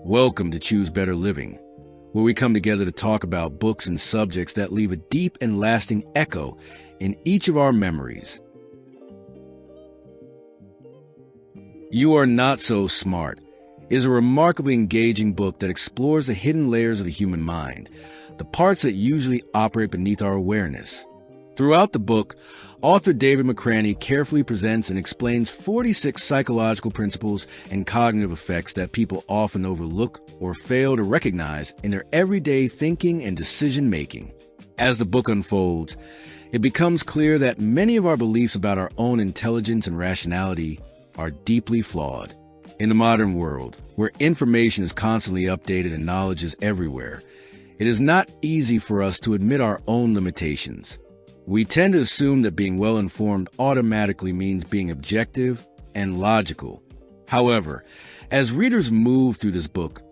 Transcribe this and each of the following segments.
Welcome to Choose Better Living, where we come together to talk about books and subjects that leave a deep and lasting echo in each of our memories. You Are Not So Smart is a remarkably engaging book that explores the hidden layers of the human mind, the parts that usually operate beneath our awareness. Throughout the book, author David McRaney carefully presents and explains 46 psychological principles and cognitive effects that people often overlook or fail to recognize in their everyday thinking and decision-making. As the book unfolds, it becomes clear that many of our beliefs about our own intelligence and rationality are deeply flawed. In the modern world, where information is constantly updated and knowledge is everywhere, it is not easy for us to admit our own limitations. We tend to assume that being well-informed automatically means being objective and logical. However, as readers move through this book,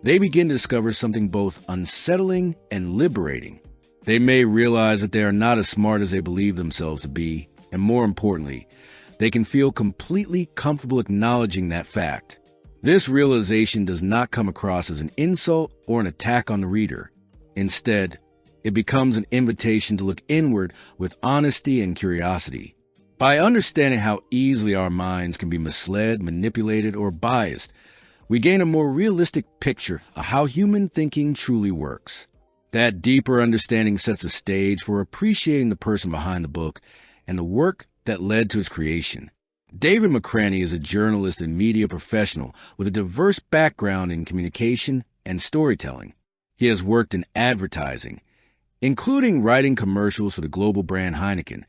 they begin to discover something both unsettling and liberating. They may realize that they are not as smart as they believe themselves to be, and more importantly, they can feel completely comfortable acknowledging that fact. This realization does not come across as an insult or an attack on the reader. Instead, it becomes an invitation to look inward with honesty and curiosity. By understanding how easily our minds can be misled, manipulated, or biased, we gain a more realistic picture of how human thinking truly works. That deeper understanding sets the stage for appreciating the person behind the book and the work that led to its creation. David McRaney is a journalist and media professional with a diverse background in communication and storytelling. He has worked in advertising, including writing commercials for the global brand Heineken,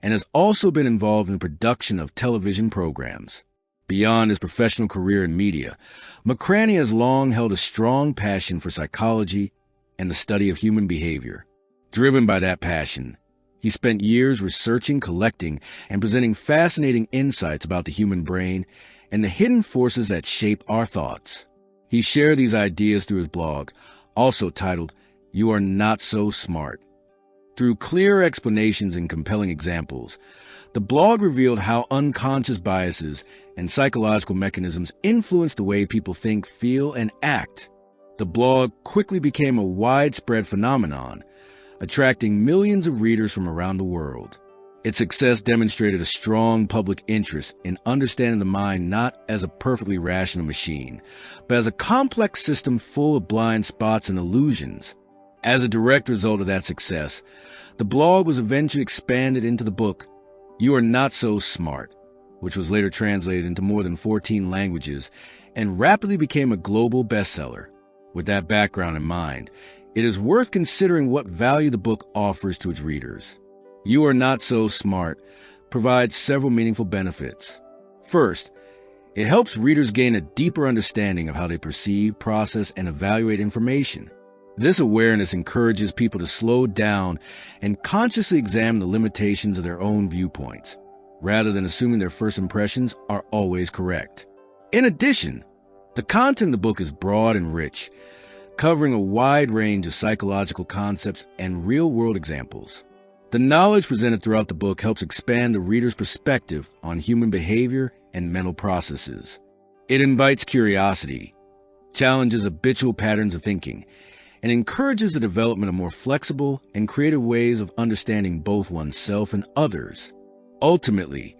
and has also been involved in the production of television programs. Beyond his professional career in media, McRaney has long held a strong passion for psychology and the study of human behavior. Driven by that passion, he spent years researching, collecting, and presenting fascinating insights about the human brain and the hidden forces that shape our thoughts. He shared these ideas through his blog, also titled You Are Not So Smart. Through clear explanations and compelling examples, the blog revealed how unconscious biases and psychological mechanisms influence the way people think, feel, and act. The blog quickly became a widespread phenomenon, attracting millions of readers from around the world. Its success demonstrated a strong public interest in understanding the mind not as a perfectly rational machine, but as a complex system full of blind spots and illusions. As a direct result of that success, the blog was eventually expanded into the book, You Are Not So Smart, which was later translated into more than 14 languages and rapidly became a global bestseller. With that background in mind, it is worth considering what value the book offers to its readers. You Are Not So Smart provides several meaningful benefits. First, it helps readers gain a deeper understanding of how they perceive, process, and evaluate information. This awareness encourages people to slow down and consciously examine the limitations of their own viewpoints, rather than assuming their first impressions are always correct. In addition, the content of the book is broad and rich, covering a wide range of psychological concepts and real-world examples. The knowledge presented throughout the book helps expand the reader's perspective on human behavior and mental processes. It invites curiosity, challenges habitual patterns of thinking, and encourages the development of more flexible and creative ways of understanding both oneself and others. Ultimately,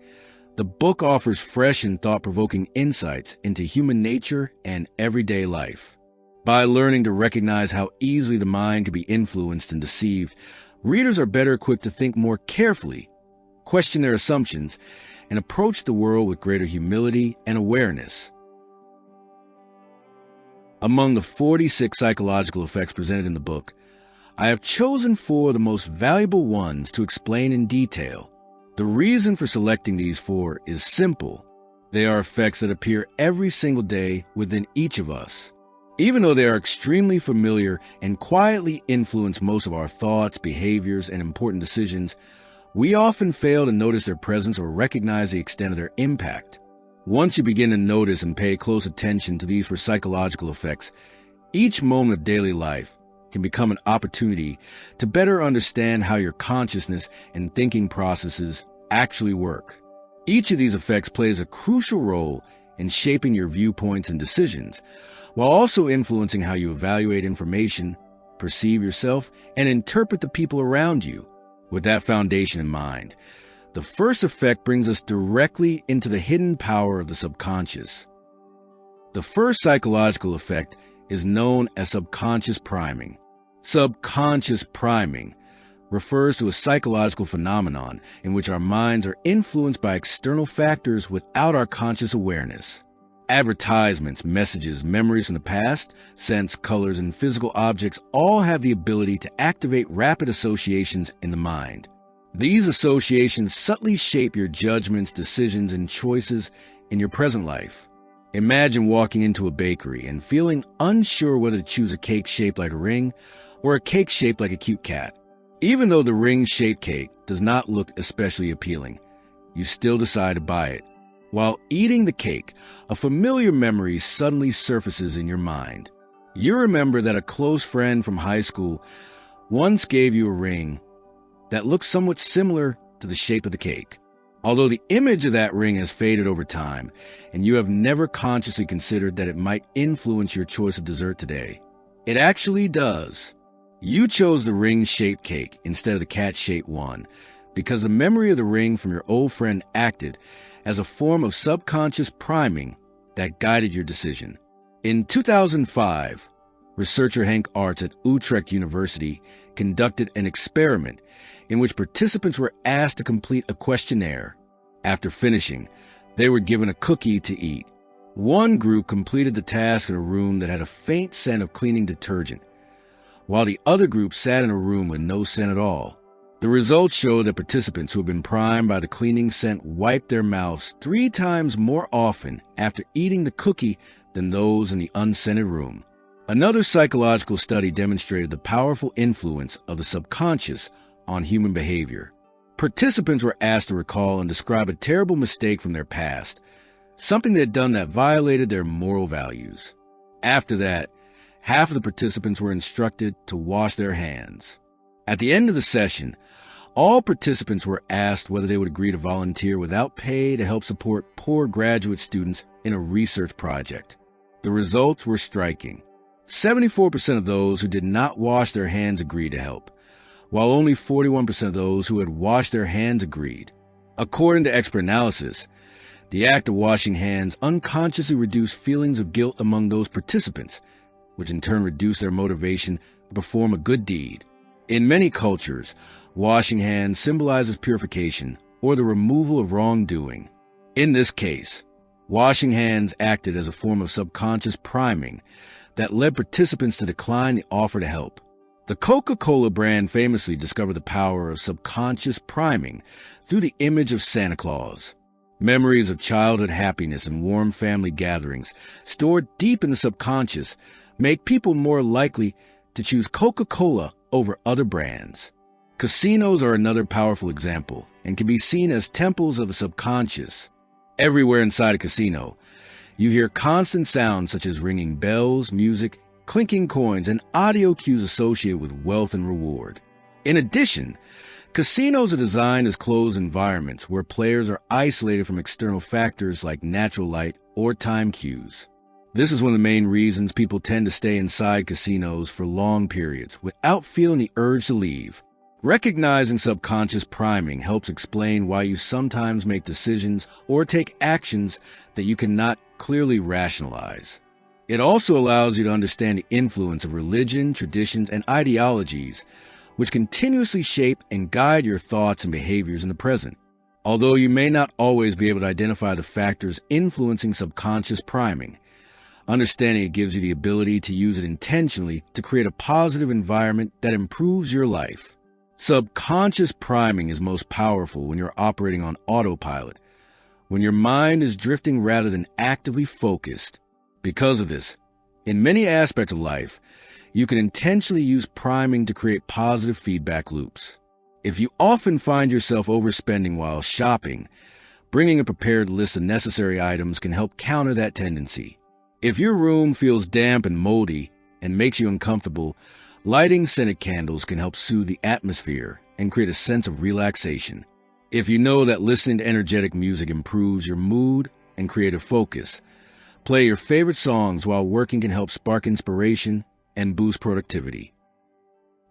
the book offers fresh and thought-provoking insights into human nature and everyday life. By learning to recognize how easily the mind can be influenced and deceived, readers are better equipped to think more carefully, question their assumptions, and approach the world with greater humility and awareness. Among the 46 psychological effects presented in the book, I have chosen 4 of the most valuable ones to explain in detail. The reason for selecting these 4 is simple. They are effects that appear every single day within each of us. Even though they are extremely familiar and quietly influence most of our thoughts, behaviors, and important decisions, we often fail to notice their presence or recognize the extent of their impact. Once you begin to notice and pay close attention to these 4 psychological effects, each moment of daily life can become an opportunity to better understand how your consciousness and thinking processes actually work. Each of these effects plays a crucial role in shaping your viewpoints and decisions, while also influencing how you evaluate information, perceive yourself, and interpret the people around you. With that foundation in mind, the first effect brings us directly into the hidden power of the subconscious. The first psychological effect is known as subconscious priming. Subconscious priming refers to a psychological phenomenon in which our minds are influenced by external factors without our conscious awareness. Advertisements, messages, memories from the past, scents, colors, and physical objects all have the ability to activate rapid associations in the mind. These associations subtly shape your judgments, decisions, and choices in your present life. Imagine walking into a bakery and feeling unsure whether to choose a cake shaped like a ring or a cake shaped like a cute cat. Even though the ring-shaped cake does not look especially appealing, you still decide to buy it. While eating the cake, a familiar memory suddenly surfaces in your mind. You remember that a close friend from high school once gave you a ring that looks somewhat similar to the shape of the cake. Although the image of that ring has faded over time, and you have never consciously considered that it might influence your choice of dessert today, it actually does. You chose the ring-shaped cake instead of the cat-shaped one because the memory of the ring from your old friend acted as a form of subconscious priming that guided your decision. In 2005, researcher Henk Arts at Utrecht University conducted an experiment in which participants were asked to complete a questionnaire. After finishing, they were given a cookie to eat. One group completed the task in a room that had a faint scent of cleaning detergent, while the other group sat in a room with no scent at all. The results showed that participants who had been primed by the cleaning scent wiped their mouths 3 times more often after eating the cookie than those in the unscented room. Another psychological study demonstrated the powerful influence of the subconscious on human behavior. Participants were asked to recall and describe a terrible mistake from their past, something they had done that violated their moral values. After that, half of the participants were instructed to wash their hands. At the end of the session, all participants were asked whether they would agree to volunteer without pay to help support poor graduate students in a research project. The results were striking. 74% of those who did not wash their hands agreed to help, while only 41% of those who had washed their hands agreed. According to expert analysis, the act of washing hands unconsciously reduced feelings of guilt among those participants, which in turn reduced their motivation to perform a good deed. In many cultures, washing hands symbolizes purification or the removal of wrongdoing. In this case, washing hands acted as a form of subconscious priming that led participants to decline the offer to help. The Coca-Cola brand famously discovered the power of subconscious priming through the image of Santa Claus. Memories of childhood happiness and warm family gatherings stored deep in the subconscious make people more likely to choose Coca-Cola over other brands. Casinos are another powerful example and can be seen as temples of the subconscious. Everywhere inside a casino, you hear constant sounds such as ringing bells, music, clinking coins, and audio cues associated with wealth and reward. In addition, casinos are designed as closed environments where players are isolated from external factors like natural light or time cues. This is one of the main reasons people tend to stay inside casinos for long periods without feeling the urge to leave. Recognizing subconscious priming helps explain why you sometimes make decisions or take actions that you cannot clearly rationalize. It also allows you to understand the influence of religion, traditions, and ideologies, which continuously shape and guide your thoughts and behaviors in the present. Although you may not always be able to identify the factors influencing subconscious priming, understanding it gives you the ability to use it intentionally to create a positive environment that improves your life. Subconscious priming is most powerful when you're operating on autopilot, when your mind is drifting rather than actively focused. Because of this, in many aspects of life, you can intentionally use priming to create positive feedback loops. If you often find yourself overspending while shopping, bringing a prepared list of necessary items can help counter that tendency. If your room feels damp and moldy and makes you uncomfortable, lighting scented candles can help soothe the atmosphere and create a sense of relaxation. If you know that listening to energetic music improves your mood and creative focus, Play your favorite songs while working can help spark inspiration and boost productivity.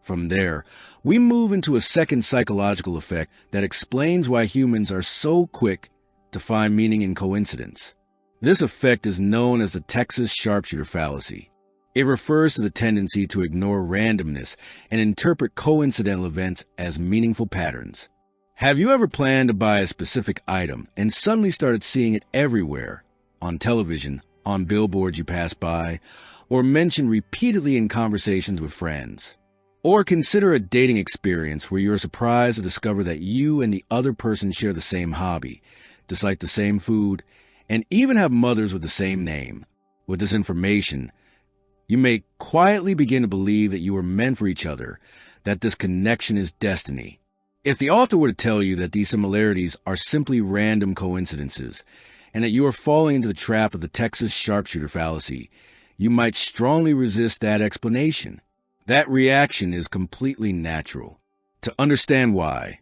From there, we move into a second psychological effect that explains why humans are so quick to find meaning in coincidence. This effect is known as the Texas sharpshooter fallacy. It refers to the tendency to ignore randomness and interpret coincidental events as meaningful patterns. Have you ever planned to buy a specific item and suddenly started seeing it everywhere, on television, on billboards you pass by, or mentioned repeatedly in conversations with friends? Or consider a dating experience where you are surprised to discover that you and the other person share the same hobby, dislike the same food, and even have mothers with the same name. With this information, you may quietly begin to believe that you are meant for each other, that this connection is destiny. If the author were to tell you that these similarities are simply random coincidences, and that you are falling into the trap of the Texas sharpshooter fallacy, you might strongly resist that explanation. That reaction is completely natural. To understand why,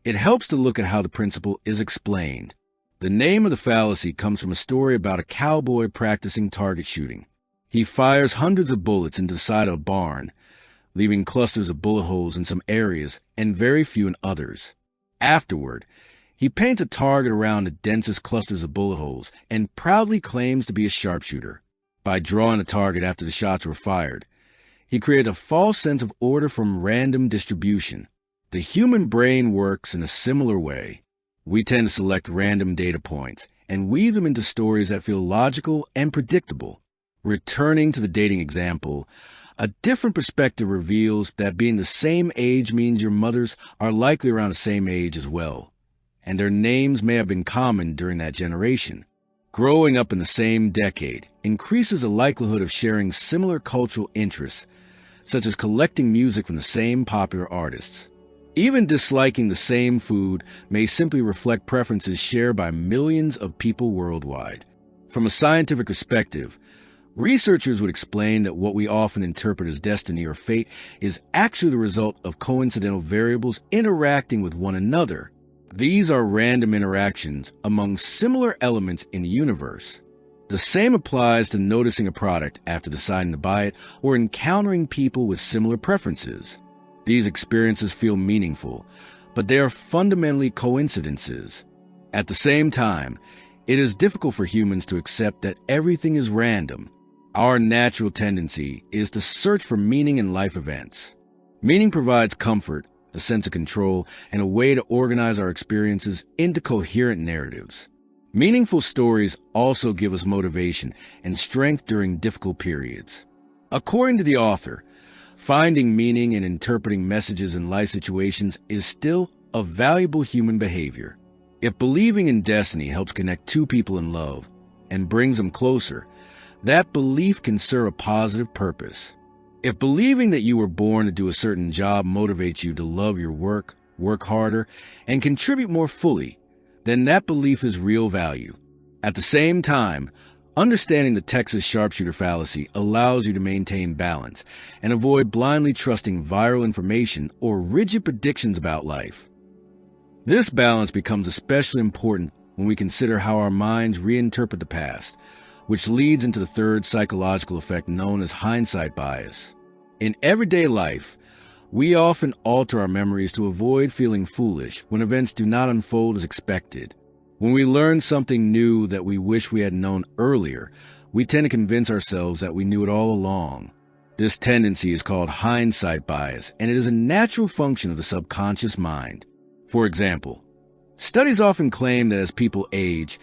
it helps to look at how the principle is explained. The name of the fallacy comes from a story about a cowboy practicing target shooting. He fires hundreds of bullets into the side of a barn, leaving clusters of bullet holes in some areas and very few in others. Afterward, he paints a target around the densest clusters of bullet holes and proudly claims to be a sharpshooter. By drawing a target after the shots were fired, he creates a false sense of order from random distribution. The human brain works in a similar way. We tend to select random data points and weave them into stories that feel logical and predictable. Returning to the dating example, a different perspective reveals that being the same age means your mothers are likely around the same age as well, and their names may have been common during that generation. Growing up in the same decade increases the likelihood of sharing similar cultural interests, such as collecting music from the same popular artists. Even disliking the same food may simply reflect preferences shared by millions of people worldwide. From a scientific perspective, researchers would explain that what we often interpret as destiny or fate is actually the result of coincidental variables interacting with one another. These are random interactions among similar elements in the universe. The same applies to noticing a product after deciding to buy it or encountering people with similar preferences. These experiences feel meaningful, but they are fundamentally coincidences. At the same time, it is difficult for humans to accept that everything is random. Our natural tendency is to search for meaning in life events. Meaning provides comfort, a sense of control, and a way to organize our experiences into coherent narratives. Meaningful stories also give us motivation and strength during difficult periods. According to the author, finding meaning and interpreting messages in life situations is still a valuable human behavior. If believing in destiny helps connect two people in love and brings them closer, that belief can serve a positive purpose. If believing that you were born to do a certain job motivates you to love your work, work harder, and contribute more fully, then that belief is real value. At the same time, understanding the Texas sharpshooter fallacy allows you to maintain balance and avoid blindly trusting viral information or rigid predictions about life. This balance becomes especially important when we consider how our minds reinterpret the past, which leads into the third psychological effect known as hindsight bias. In everyday life, we often alter our memories to avoid feeling foolish when events do not unfold as expected. When we learn something new that we wish we had known earlier, we tend to convince ourselves that we knew it all along. This tendency is called hindsight bias, and it is a natural function of the subconscious mind. For example, studies often claim that as people age,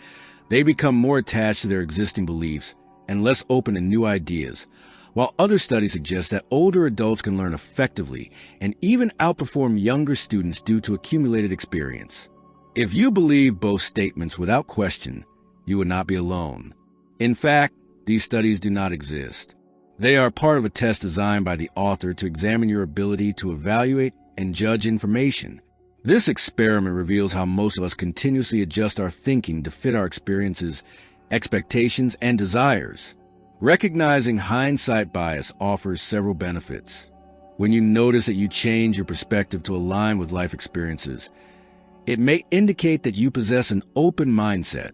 they become more attached to their existing beliefs and less open to new ideas, while other studies suggest that older adults can learn effectively and even outperform younger students due to accumulated experience. If you believe both statements without question, you would not be alone. In fact, these studies do not exist. They are part of a test designed by the author to examine your ability to evaluate and judge information. This experiment reveals how most of us continuously adjust our thinking to fit our experiences, expectations, and desires. Recognizing hindsight bias offers several benefits. When you notice that you change your perspective to align with life experiences, it may indicate that you possess an open mindset.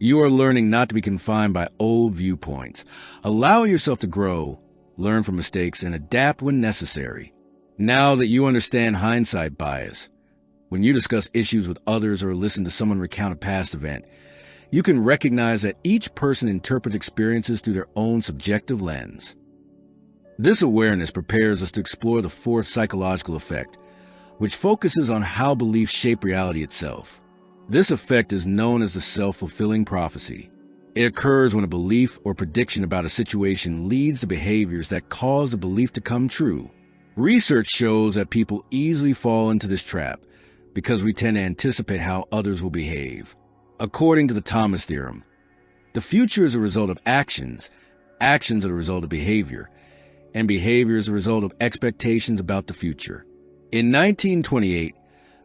You are learning not to be confined by old viewpoints. Allow yourself to grow, learn from mistakes, and adapt when necessary. Now that you understand hindsight bias, when you discuss issues with others or listen to someone recount a past event, you can recognize that each person interprets experiences through their own subjective lens. This awareness prepares us to explore the fourth psychological effect, which focuses on how beliefs shape reality itself. This effect is known as the self-fulfilling prophecy. It occurs when a belief or prediction about a situation leads to behaviors that cause the belief to come true. Research shows that people easily fall into this trap because we tend to anticipate how others will behave. According to the Thomas theorem, the future is a result of actions, actions are the result of behavior, and behavior is a result of expectations about the future. In 1928,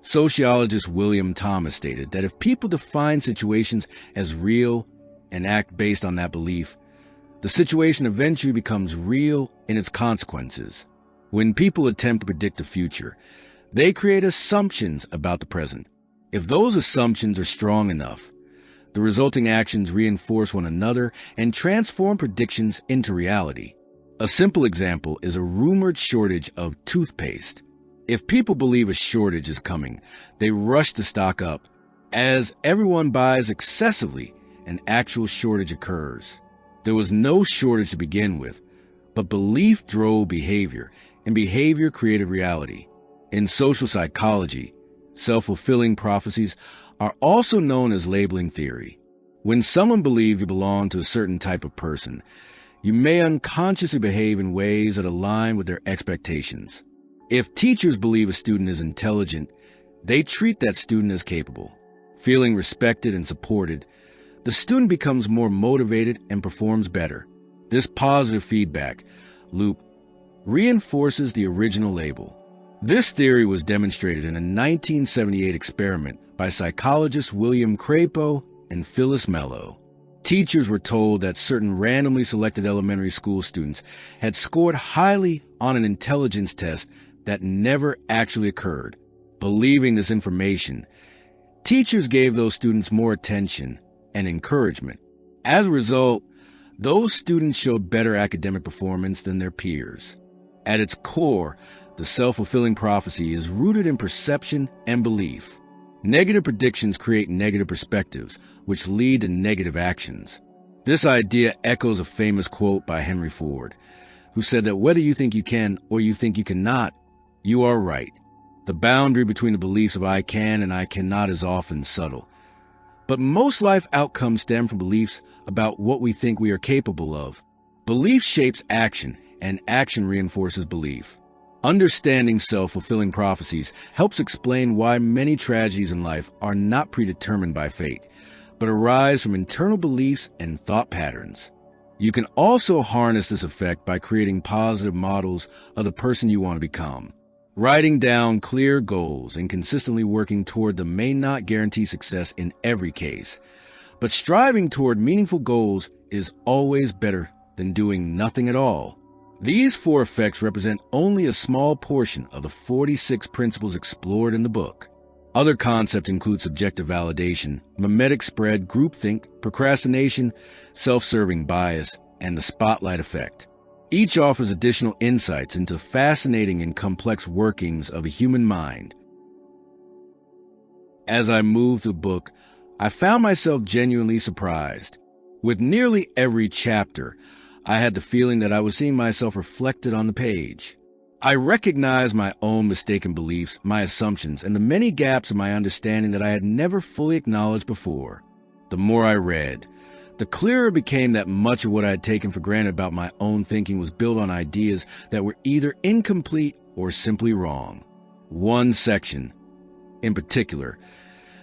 sociologist William Thomas stated that if people define situations as real and act based on that belief, the situation eventually becomes real in its consequences. When people attempt to predict the future, they create assumptions about the present. If those assumptions are strong enough, the resulting actions reinforce one another and transform predictions into reality. A simple example is a rumored shortage of toothpaste. If people believe a shortage is coming, they rush to stock up. As everyone buys excessively, an actual shortage occurs. There was no shortage to begin with, but belief drove behavior, and behavior created reality. In social psychology, self-fulfilling prophecies are also known as labeling theory. When someone believes you belong to a certain type of person, you may unconsciously behave in ways that align with their expectations. If teachers believe a student is intelligent, they treat that student as capable. Feeling respected and supported, the student becomes more motivated and performs better. This positive feedback loop reinforces the original label. This theory was demonstrated in a 1978 experiment by psychologists William Crapo and Phyllis Mello. Teachers were told that certain randomly selected elementary school students had scored highly on an intelligence test that never actually occurred. Believing this information, teachers gave those students more attention and encouragement. As a result, those students showed better academic performance than their peers. At its core, the self-fulfilling prophecy is rooted in perception and belief. Negative predictions create negative perspectives, which lead to negative actions. This idea echoes a famous quote by Henry Ford, who said that whether you think you can or you think you cannot, you are right. The boundary between the beliefs of I can and I cannot is often subtle. But most life outcomes stem from beliefs about what we think we are capable of. Belief shapes action, and action reinforces belief. Understanding self-fulfilling prophecies helps explain why many tragedies in life are not predetermined by fate, but arise from internal beliefs and thought patterns. You can also harness this effect by creating positive models of the person you want to become. Writing down clear goals and consistently working toward them may not guarantee success in every case, but striving toward meaningful goals is always better than doing nothing at all. These four effects represent only a small portion of the 46 principles explored in the book. Other concepts include subjective validation, mimetic spread, groupthink, procrastination, self-serving bias, and the spotlight effect. Each offers additional insights into fascinating and complex workings of a human mind. As I moved through the book, I found myself genuinely surprised. With nearly every chapter, I had the feeling that I was seeing myself reflected on the page. I recognized my own mistaken beliefs, my assumptions, and the many gaps in my understanding that I had never fully acknowledged before. The more I read, the clearer it became that much of what I had taken for granted about my own thinking was built on ideas that were either incomplete or simply wrong. One section, in particular,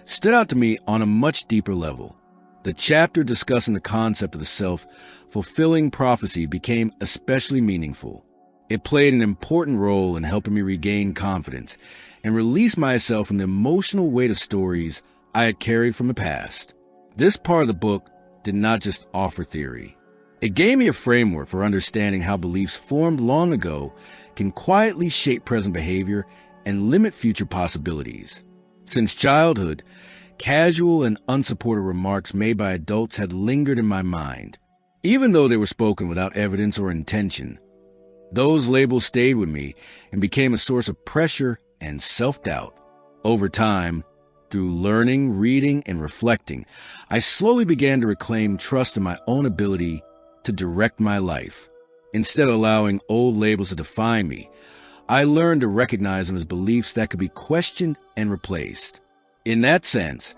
stood out to me on a much deeper level. The chapter discussing the concept of the self-fulfilling prophecy became especially meaningful. It played an important role in helping me regain confidence and release myself from the emotional weight of stories I had carried from the past. This part of the book did not just offer theory. It gave me a framework for understanding how beliefs formed long ago can quietly shape present behavior and limit future possibilities. Since childhood, Casual and unsupported remarks made by adults had lingered in my mind, even though they were spoken without evidence or intention. Those labels stayed with me and became a source of pressure and self-doubt. Over time, through learning, reading, and reflecting, I slowly began to reclaim trust in my own ability to direct my life. Instead of allowing old labels to define me, I learned to recognize them as beliefs that could be questioned and replaced. In that sense,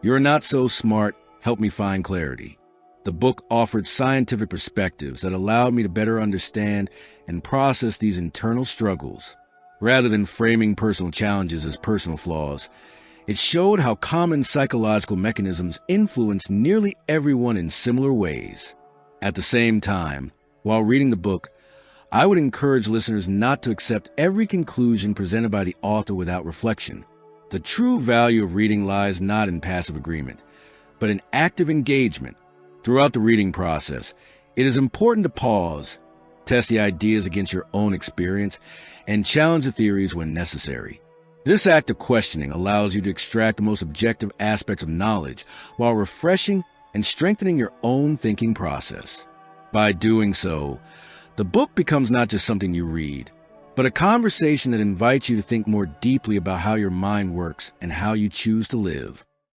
You're Not So Smart helped me find clarity. The book offered scientific perspectives that allowed me to better understand and process these internal struggles. Rather than framing personal challenges as personal flaws, it showed how common psychological mechanisms influence nearly everyone in similar ways. At the same time, while reading the book, I would encourage listeners not to accept every conclusion presented by the author without reflection. The true value of reading lies not in passive agreement, but in active engagement. Throughout the reading process, it is important to pause, test the ideas against your own experience, and challenge the theories when necessary. This act of questioning allows you to extract the most objective aspects of knowledge while refreshing and strengthening your own thinking process. By doing so, the book becomes not just something you read, but a conversation that invites you to think more deeply about how your mind works and how you choose to live.